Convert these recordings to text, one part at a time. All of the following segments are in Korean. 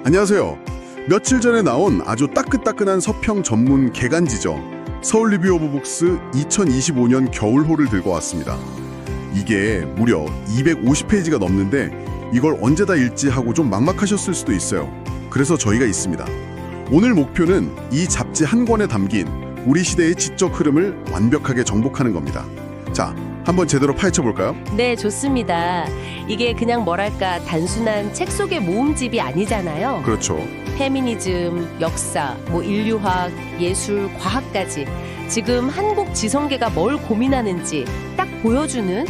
안녕하세요. 며칠 전에 나온 아주 따끈따끈한 서평 전문 개간지죠. 서울 리뷰 오브 북스 2025년 겨울호를 들고 왔습니다. 이게 무려 250페이지가 넘는데 이걸 언제 다 읽지 하고 좀 막막하셨을 수도 있어요. 그래서 저희가 있습니다. 오늘 목표는 이 잡지 한 권에 담긴 우리 시대의 지적 흐름을 완벽하게 정복하는 겁니다. 자, 한번 제대로 파헤쳐볼까요? 네, 좋습니다. 이게 그냥 뭐랄까 단순한 책 속의 모음집이 아니잖아요. 그렇죠. 페미니즘, 역사, 인류학, 예술, 과학까지 지금 한국 지성계가 뭘 고민하는지 딱 보여주는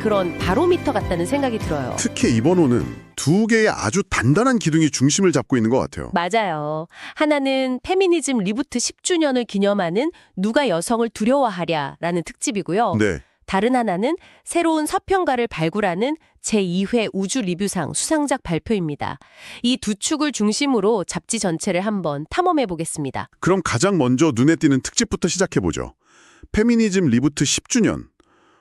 그런 바로미터 같다는 생각이 들어요. 특히 이번 호는 두 개의 아주 단단한 기둥이 중심을 잡고 있는 것 같아요. 맞아요. 하나는 페미니즘 리부트 10주년을 기념하는 누가 여성을 두려워하랴라는 특집이고요. 네. 다른 하나는 새로운 서평가를 발굴하는 제2회 우주 리뷰상 수상작 발표입니다. 이 두 축을 중심으로 잡지 전체를 한번 탐험해 보겠습니다. 그럼 가장 먼저 눈에 띄는 특집부터 시작해보죠. 페미니즘 리부트 10주년.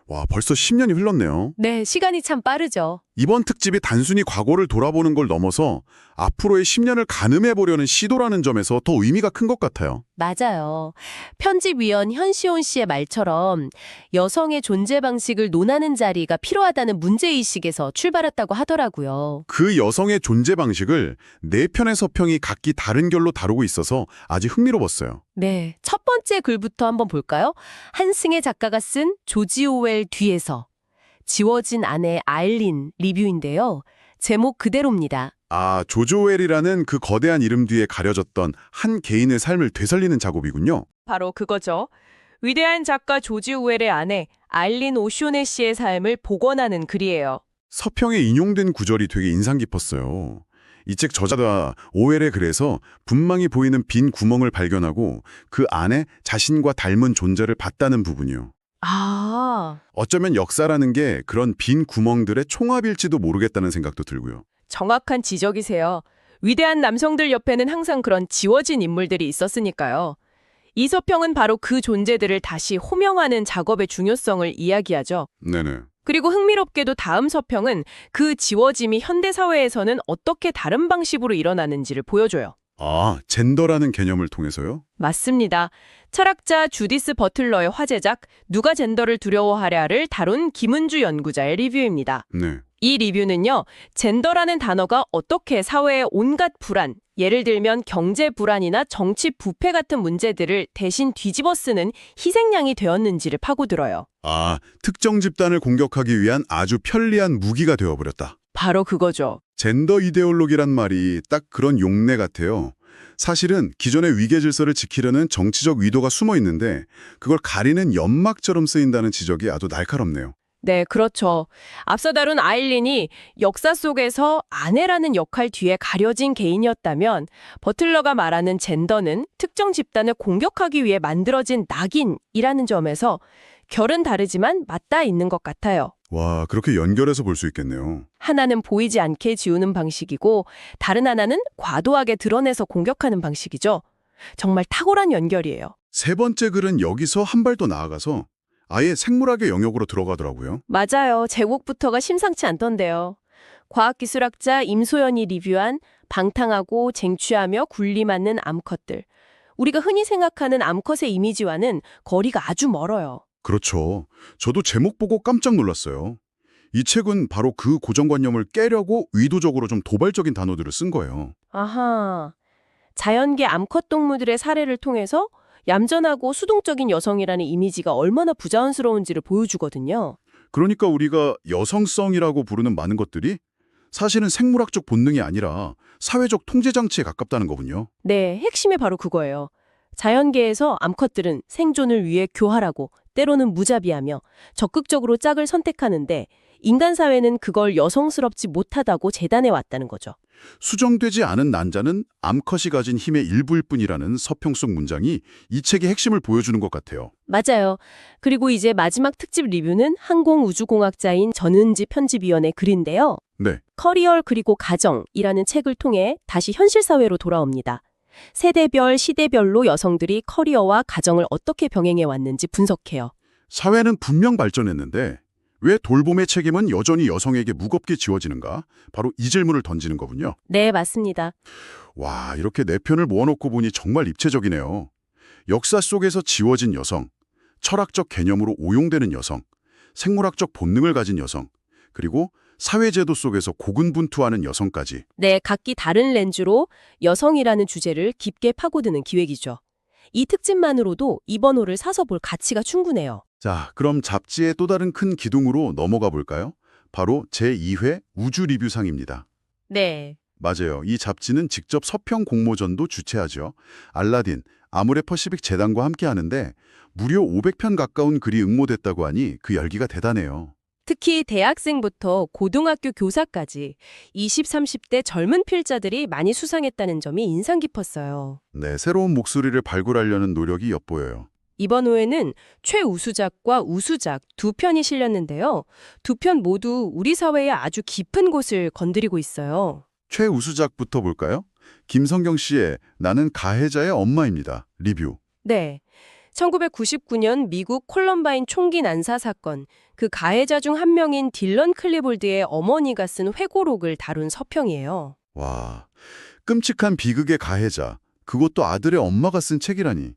와, 벌써 10년이 흘렀네요. 네, 시간이 참 빠르죠. 이번 특집이 단순히 과거를 돌아보는 걸 넘어서 앞으로의 10년을 가늠해보려는 시도라는 점에서 더 의미가 큰 것 같아요. 맞아요. 편집위원 현시온 씨의 말처럼 여성의 존재 방식을 논하는 자리가 필요하다는 문제의식에서 출발했다고 하더라고요. 그 여성의 존재 방식을 네 편의 서평이 각기 다른 결로 다루고 있어서 아주 흥미로웠어요. 네, 첫 번째 글부터 한번 볼까요? 한승의 작가가 쓴 조지 오웰 뒤에서 지워진 아내 아일린 리뷰인데요. 제목 그대로입니다. 아, 조지 오웰이라는 그 거대한 이름 뒤에 가려졌던 한 개인의 삶을 되살리는 작업이군요. 바로 그거죠. 위대한 작가 조지 오웰의 아내 아일린 오쇼네 씨의 삶을 복원하는 글이에요. 서평에 인용된 구절이 되게 인상 깊었어요. 이 책 저자가 오웰의 글에서 분명히 보이는 빈 구멍을 발견하고 그 안에 자신과 닮은 존재를 봤다는 부분이요. 아, 어쩌면 역사라는 게 그런 빈 구멍들의 총합일지도 모르겠다는 생각도 들고요. 정확한 지적이세요. 위대한 남성들 옆에는 항상 그런 지워진 인물들이 있었으니까요. 이 서평은 바로 그 존재들을 다시 호명하는 작업의 중요성을 이야기하죠. 네네. 그리고 흥미롭게도 다음 서평은 그 지워짐이 현대사회에서는 어떻게 다른 방식으로 일어나는지를 보여줘요. 아, 젠더라는 개념을 통해서요? 맞습니다. 철학자 주디스 버틀러의 화제작 누가 젠더를 두려워하랴를 다룬 김은주 연구자의 리뷰입니다. 네. 이 리뷰는요, 젠더라는 단어가 어떻게 사회의 온갖 불안, 예를 들면 경제 불안이나 정치 부패 같은 문제들을 대신 뒤집어 쓰는 희생양이 되었는지를 파고들어요. 아, 특정 집단을 공격하기 위한 아주 편리한 무기가 되어버렸다. 바로 그거죠. 젠더 이데올로기란 말이 딱 그런 용례 같아요. 사실은 기존의 위계 질서를 지키려는 정치적 의도가 숨어 있는데 그걸 가리는 연막처럼 쓰인다는 지적이 아주 날카롭네요. 네, 그렇죠. 앞서 다룬 아일린이 역사 속에서 아내라는 역할 뒤에 가려진 개인이었다면 버틀러가 말하는 젠더는 특정 집단을 공격하기 위해 만들어진 낙인이라는 점에서 결은 다르지만 맞닿아 있는 것 같아요. 와, 그렇게 연결해서 볼 수 있겠네요. 하나는 보이지 않게 지우는 방식이고 다른 하나는 과도하게 드러내서 공격하는 방식이죠. 정말 탁월한 연결이에요. 세 번째 글은 여기서 한 발 더 나아가서 아예 생물학의 영역으로 들어가더라고요. 맞아요. 제목부터가 심상치 않던데요. 과학기술학자 임소연이 리뷰한 방탕하고 쟁취하며 군림하는 암컷들. 우리가 흔히 생각하는 암컷의 이미지와는 거리가 아주 멀어요. 그렇죠. 저도 제목 보고 깜짝 놀랐어요. 이 책은 바로 그 고정관념을 깨려고 의도적으로 좀 도발적인 단어들을 쓴 거예요. 아하. 자연계 암컷 동물들의 사례를 통해서 얌전하고 수동적인 여성이라는 이미지가 얼마나 부자연스러운지를 보여주거든요. 그러니까 우리가 여성성이라고 부르는 많은 것들이 사실은 생물학적 본능이 아니라 사회적 통제장치에 가깝다는 거군요. 네, 핵심이 바로 그거예요. 자연계에서 암컷들은 생존을 위해 교활하고 때로는 무자비하며 적극적으로 짝을 선택하는데 인간 사회는 그걸 여성스럽지 못하다고 재단해 왔다는 거죠. 수정되지 않은 난자는 암컷이 가진 힘의 일부일 뿐이라는 서평 속 문장이 이 책의 핵심을 보여주는 것 같아요. 맞아요. 그리고 이제 마지막 특집 리뷰는 항공우주공학자인 전은지 편집위원의 글인데요. 네. 커리어 그리고 가정이라는 책을 통해 다시 현실 사회로 돌아옵니다. 세대별, 시대별로 여성들이 커리어와 가정을 어떻게 병행해 왔는지 분석해요. 사회는 분명 발전했는데 왜 돌봄의 책임은 여전히 여성에게 무겁게 지워지는가? 바로 이 질문을 던지는 거군요. 네, 맞습니다. 와, 이렇게 네 편을 모아놓고 보니 정말 입체적이네요. 역사 속에서 지워진 여성, 철학적 개념으로 오용되는 여성, 생물학적 본능을 가진 여성, 그리고 사회제도 속에서 고군분투하는 여성까지. 네, 각기 다른 렌즈로 여성이라는 주제를 깊게 파고드는 기획이죠. 이 특집만으로도 이번 호를 사서 볼 가치가 충분해요. 자, 그럼 잡지의 또 다른 큰 기둥으로 넘어가 볼까요? 바로 제2회 우주 리뷰상입니다. 네. 맞아요. 이 잡지는 직접 서평 공모전도 주최하죠. 알라딘, 아모레퍼시픽 재단과 함께 하는데 무려 500편 가까운 글이 응모됐다고 하니 그 열기가 대단해요. 특히 대학생부터 고등학교 교사까지 20, 30대 젊은 필자들이 많이 수상했다는 점이 인상 깊었어요. 네, 새로운 목소리를 발굴하려는 노력이 엿보여요. 이번 호에는 최우수작과 우수작 두 편이 실렸는데요. 두 편 모두 우리 사회의 아주 깊은 곳을 건드리고 있어요. 최우수작부터 볼까요? 김성경 씨의 나는 가해자의 엄마입니다. 리뷰. 네. 1999년 미국 콜럼바인 총기 난사 사건, 그 가해자 중 한 명인 딜런 클리볼드의 어머니가 쓴 회고록을 다룬 서평이에요. 와, 끔찍한 비극의 가해자, 그것도 아들의 엄마가 쓴 책이라니.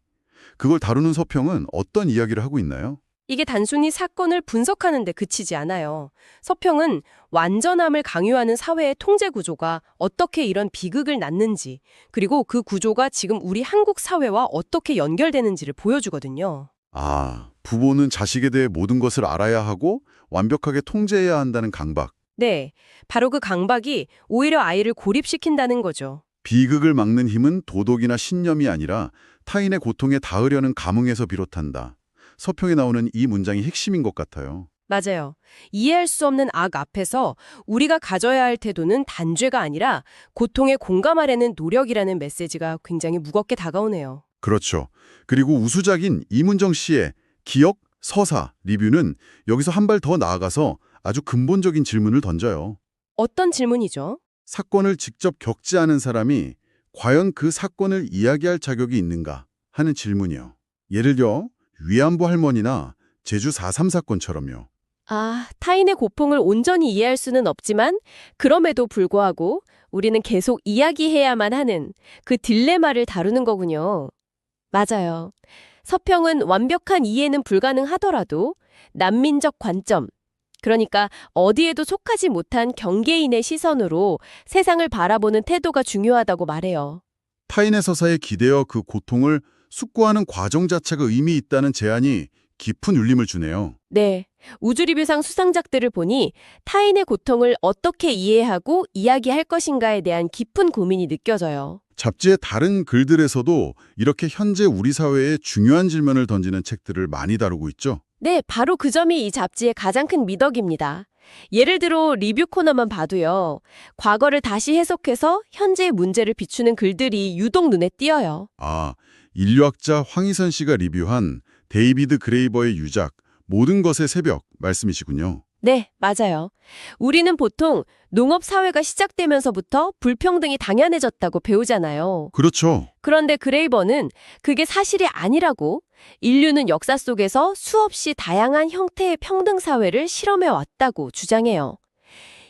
그걸 다루는 서평은 어떤 이야기를 하고 있나요? 이게 단순히 사건을 분석하는 데 그치지 않아요. 서평은 완전함을 강요하는 사회의 통제 구조가 어떻게 이런 비극을 낳는지, 그리고 그 구조가 지금 우리 한국 사회와 어떻게 연결되는지를 보여주거든요. 아, 부모는 자식에 대해 모든 것을 알아야 하고 완벽하게 통제해야 한다는 강박. 네, 바로 그 강박이 오히려 아이를 고립시킨다는 거죠. 비극을 막는 힘은 도덕이나 신념이 아니라 타인의 고통에 닿으려는 감흥에서 비롯한다. 서평에 나오는 이 문장이 핵심인 것 같아요. 맞아요. 이해할 수 없는 악 앞에서 우리가 가져야 할 태도는 단죄가 아니라 고통에 공감하려는 노력이라는 메시지가 굉장히 무겁게 다가오네요. 그렇죠. 그리고 우수작인 이문정 씨의 기억, 서사, 리뷰는 여기서 한 발 더 나아가서 아주 근본적인 질문을 던져요. 어떤 질문이죠? 사건을 직접 겪지 않은 사람이 과연 그 사건을 이야기할 자격이 있는가 하는 질문이요. 예를 들어 위안부 할머니나 제주 4.3 사건처럼요. 아, 타인의 고통을 온전히 이해할 수는 없지만 그럼에도 불구하고 우리는 계속 이야기해야만 하는 그 딜레마를 다루는 거군요. 맞아요. 서평은 완벽한 이해는 불가능하더라도 난민적 관점, 그러니까 어디에도 속하지 못한 경계인의 시선으로 세상을 바라보는 태도가 중요하다고 말해요. 타인의 서사에 기대어 그 고통을 숙고하는 과정 자체가 의미 있다는 제안이 깊은 울림을 주네요. 네, 우주리뷰상 수상작들을 보니 타인의 고통을 어떻게 이해하고 이야기할 것인가에 대한 깊은 고민이 느껴져요. 잡지의 다른 글들에서도 이렇게 현재 우리 사회에 중요한 질문을 던지는 책들을 많이 다루고 있죠. 네, 바로 그 점이 이 잡지의 가장 큰 미덕입니다. 예를 들어 리뷰 코너만 봐도요. 과거를 다시 해석해서 현재의 문제를 비추는 글들이 유독 눈에 띄어요. 아, 인류학자 황희선 씨가 리뷰한 데이비드 그레이버의 유작 모든 것의 새벽 말씀이시군요. 네, 맞아요. 우리는 보통 농업 사회가 시작되면서부터 불평등이 당연해졌다고 배우잖아요. 그렇죠. 그런데 그레이버는 그게 사실이 아니라고, 인류는 역사 속에서 수없이 다양한 형태의 평등 사회를 실험해 왔다고 주장해요.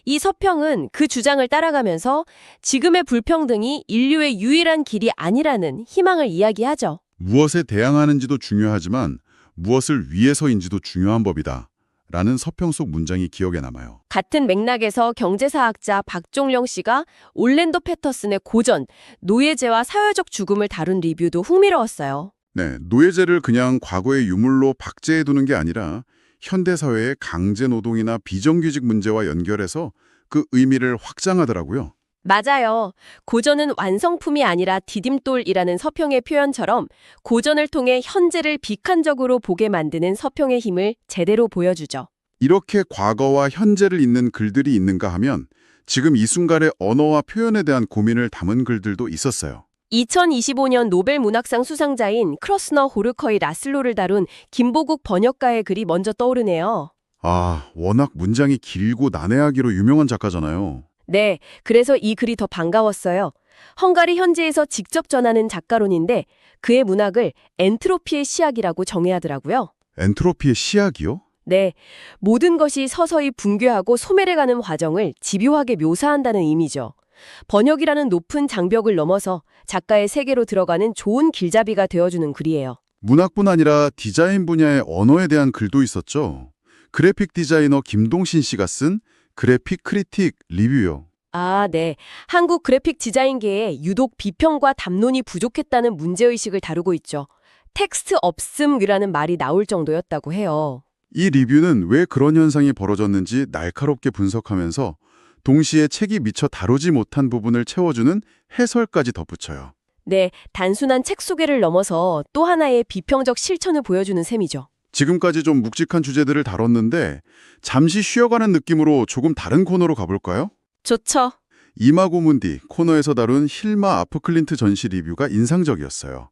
이 서평은 그 주장을 따라가면서 지금의 불평등이 인류의 유일한 길이 아니라는 희망을 이야기하죠. 무엇에 대항하는지도 중요하지만 무엇을 위해서인지도 중요한 법이다. 라는 서평 속 문장이 기억에 남아요. 같은 맥락에서 경제사학자 박종령 씨가 올랜도 패터슨의 고전, 노예제와 사회적 죽음을 다룬 리뷰도 흥미로웠어요. 네, 노예제를 그냥 과거의 유물로 박제해두는 게 아니라 현대사회의 강제노동이나 비정규직 문제와 연결해서 그 의미를 확장하더라고요. 맞아요. 고전은 완성품이 아니라 디딤돌이라는 서평의 표현처럼 고전을 통해 현재를 비판적으로 보게 만드는 서평의 힘을 제대로 보여주죠. 이렇게 과거와 현재를 잇는 글들이 있는가 하면 지금 이 순간의 언어와 표현에 대한 고민을 담은 글들도 있었어요. 2025년 노벨 문학상 수상자인 크로스너 호르커의 라슬로를 다룬 김보국 번역가의 글이 먼저 떠오르네요. 아, 워낙 문장이 길고 난해하기로 유명한 작가잖아요. 네, 그래서 이 글이 더 반가웠어요. 헝가리 현지에서 직접 전하는 작가론인데 그의 문학을 엔트로피의 시학이라고 정의하더라고요. 엔트로피의 시학이요? 네, 모든 것이 서서히 붕괴하고 소멸해가는 과정을 집요하게 묘사한다는 의미죠. 번역이라는 높은 장벽을 넘어서 작가의 세계로 들어가는 좋은 길잡이가 되어주는 글이에요. 문학뿐 아니라 디자인 분야의 언어에 대한 글도 있었죠. 그래픽 디자이너 김동신 씨가 쓴 그래픽 크리틱 리뷰요. 아, 네. 한국 그래픽 디자인계에 유독 비평과 담론이 부족했다는 문제의식을 다루고 있죠. 텍스트 없음이라는 말이 나올 정도였다고 해요. 이 리뷰는 왜 그런 현상이 벌어졌는지 날카롭게 분석하면서 동시에 책이 미처 다루지 못한 부분을 채워주는 해설까지 덧붙여요. 네, 단순한 책 소개를 넘어서 또 하나의 비평적 실천을 보여주는 셈이죠. 지금까지 좀 묵직한 주제들을 다뤘는데 잠시 쉬어가는 느낌으로 조금 다른 코너로 가볼까요? 좋죠. 이마고문디 코너에서 다룬 힐마 아프클린트 전시 리뷰가 인상적이었어요.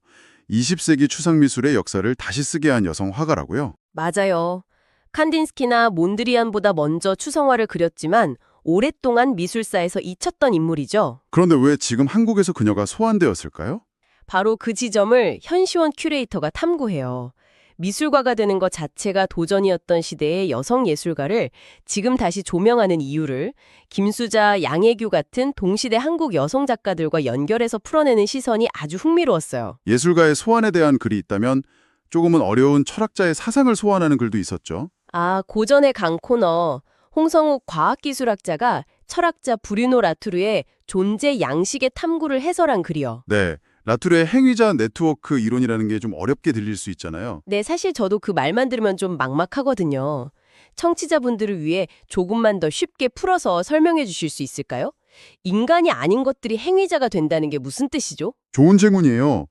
20세기 추상미술의 역사를 다시 쓰게 한 여성 화가라고요. 맞아요. 칸딘스키나 몬드리안보다 먼저 추상화를 그렸지만 오랫동안 미술사에서 잊혔던 인물이죠. 그런데 왜 지금 한국에서 그녀가 소환되었을까요? 바로 그 지점을 현시원 큐레이터가 탐구해요. 미술가가 되는 것 자체가 도전이었던 시대의 여성 예술가를 지금 다시 조명하는 이유를 김수자, 양혜규 같은 동시대 한국 여성 작가들과 연결해서 풀어내는 시선이 아주 흥미로웠어요. 예술가의 소환에 대한 글이 있다면 조금은 어려운 철학자의 사상을 소환하는 글도 있었죠. 아, 고전의 강 코너. 홍성욱 과학기술학자가 철학자 브루노 라투르의 존재 양식의 탐구를 해설한 글이요. 네, 라투르의 행위자 네트워크 이론이라는 게 좀 어렵게 들릴 수 있잖아요. 네, 사실 저도 그 말만 들으면 좀 막막하거든요. 청취자분들을 위해 조금만 더 쉽게 풀어서 설명해 주실 수 있을까요? 인간이 아닌 것들이 행위자가 된다는 게 무슨 뜻이죠? 좋은 질문이에요.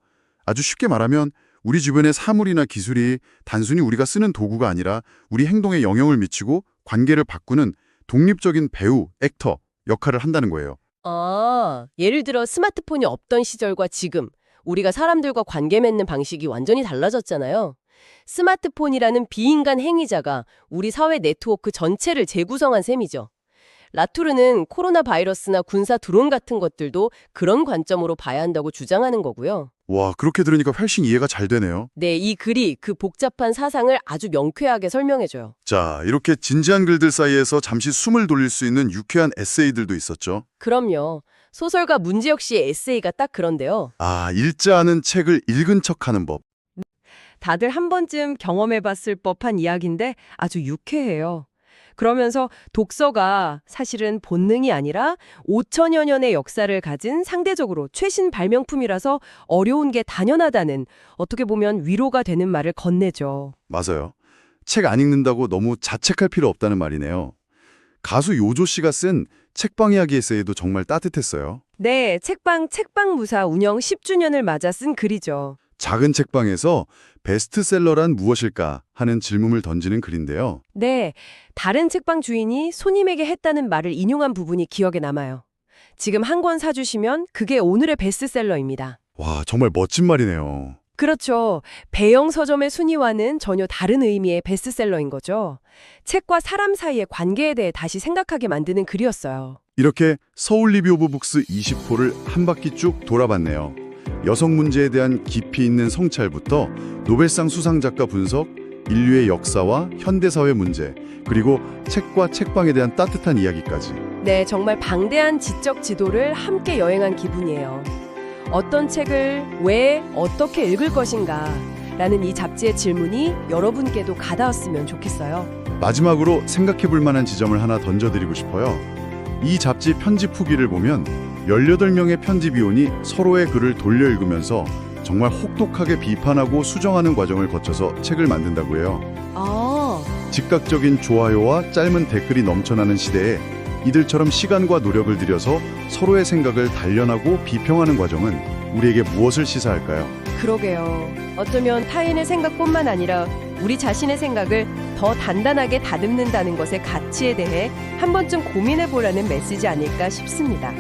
아주 쉽게 말하면 우리 주변의 사물이나 기술이 단순히 우리가 쓰는 도구가 아니라 우리 행동에 영향을 미치고 관계를 바꾸는 독립적인 배우, 액터 역할을 한다는 거예요. 아, 예를 들어 스마트폰이 없던 시절과 지금 우리가 사람들과 관계 맺는 방식이 완전히 달라졌잖아요. 스마트폰이라는 비인간 행위자가 우리 사회 네트워크 전체를 재구성한 셈이죠. 라투르는 코로나 바이러스나 군사 드론 같은 것들도 그런 관점으로 봐야 한다고 주장하는 거고요. 와, 그렇게 들으니까 훨씬 이해가 잘 되네요. 네, 이 글이 그 복잡한 사상을 아주 명쾌하게 설명해줘요. 자, 이렇게 진지한 글들 사이에서 잠시 숨을 돌릴 수 있는 유쾌한 에세이들도 있었죠. 그럼요. 소설가 문지혁 씨의 에세이가 딱 그런데요. 아, 읽지 않은 책을 읽은 척하는 법. 다들 한 번쯤 경험해봤을 법한 이야기인데 아주 유쾌해요. 그러면서 독서가 사실은 본능이 아니라 5천여 년의 역사를 가진 상대적으로 최신 발명품이라서 어려운 게 당연하다는 어떻게 보면 위로가 되는 말을 건네죠. 맞아요. 책 안 읽는다고 너무 자책할 필요 없다는 말이네요. 가수 요조 씨가 쓴 책방 이야기 에세이도 정말 따뜻했어요. 네, 책방 무사 운영 10주년을 맞아 쓴 글이죠. 작은 책방에서 베스트셀러란 무엇일까 하는 질문을 던지는 글인데요. 네, 다른 책방 주인이 손님에게 했다는 말을 인용한 부분이 기억에 남아요. 지금 한 권 사주시면 그게 오늘의 베스트셀러입니다. 와, 정말 멋진 말이네요. 그렇죠. 배영 서점의 순위와는 전혀 다른 의미의 베스트셀러인 거죠. 책과 사람 사이의 관계에 대해 다시 생각하게 만드는 글이었어요. 이렇게 서울 리뷰 오브 북스 20호를 한 바퀴 쭉 돌아봤네요. 여성 문제에 대한 깊이 있는 성찰부터 노벨상 수상작가 분석, 인류의 역사와 현대사회 문제, 그리고 책과 책방에 대한 따뜻한 이야기까지. 네, 정말 방대한 지적 지도를 함께 여행한 기분이에요. 어떤 책을 왜 어떻게 읽을 것인가 라는 이 잡지의 질문이 여러분께도 가닿았으면 좋겠어요. 마지막으로 생각해 볼 만한 지점을 하나 던져드리고 싶어요. 이 잡지 편집 후기를 보면 18명의 편집위원이 서로의 글을 돌려 읽으면서 정말 혹독하게 비판하고 수정하는 과정을 거쳐서 책을 만든다고 해요. 아, 즉각적인 좋아요와 짧은 댓글이 넘쳐나는 시대에 이들처럼 시간과 노력을 들여서 서로의 생각을 단련하고 비평하는 과정은 우리에게 무엇을 시사할까요? 그러게요. 어쩌면 타인의 생각뿐만 아니라 우리 자신의 생각을 더 단단하게 다듬는다는 것의 가치에 대해 한 번쯤 고민해보라는 메시지 아닐까 싶습니다.